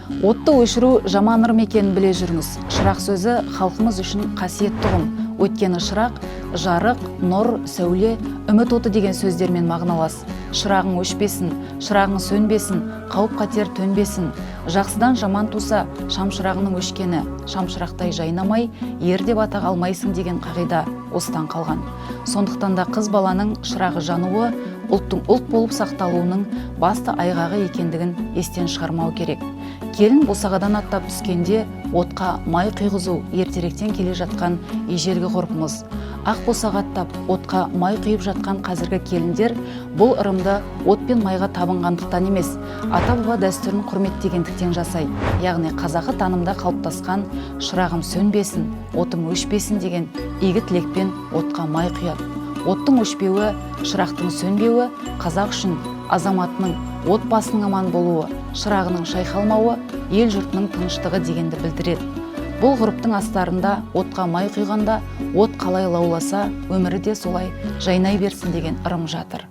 Отты өшіру жаман ырым екенін біле жүріңіз. Шырақ сөзі халқымыз үшін қасиетті ұғым. Өйткені шырақ жарық, нұр, сәуле, үміт оты деген сөздермен мағыналас. Шырағың өшпесін, шырағың сөнбесін, қауіп-қатер төнбесін. Жақсыдан жаман туса, шамшырағының өшкені, шамшырақтай жайнамай, ер деп атақ алмайсың деген қағида осыдан қалған. Сондықтан да қыз баланың шырағы жануы ұлттың ұлт болып сақталуының басты айғағы екендігін естен шығармау керек. Келін босағадан аттап түскенде отқа май құйғызу ертеректен келе жатқан ежелгі ғұрпымыз. Ақ босаға аттап отқа май құйып жатқан қазіргі келіндер бұл ырымды от пен майға табынғандықтан емес, ата-баба дәстүрін құрметтегендіктен жасайды. Яғни қазақы танымда қалыптасқан шырағым сөнбесін, отым өшпесін деген игі тілекпен отқа май құяды. Оттың өшпеуі, шырақтың сөнбеуі қазақ үшін азаматының отбасының аман болуы, шырағының шайқалмауы, ел жұртының тыныштығы дегенді білдіреді. Бұл ғұрыптың астарында отқа май құйғанда от қалай лауласа, өмірі де солай жайнай берсін деген ырым жатыр.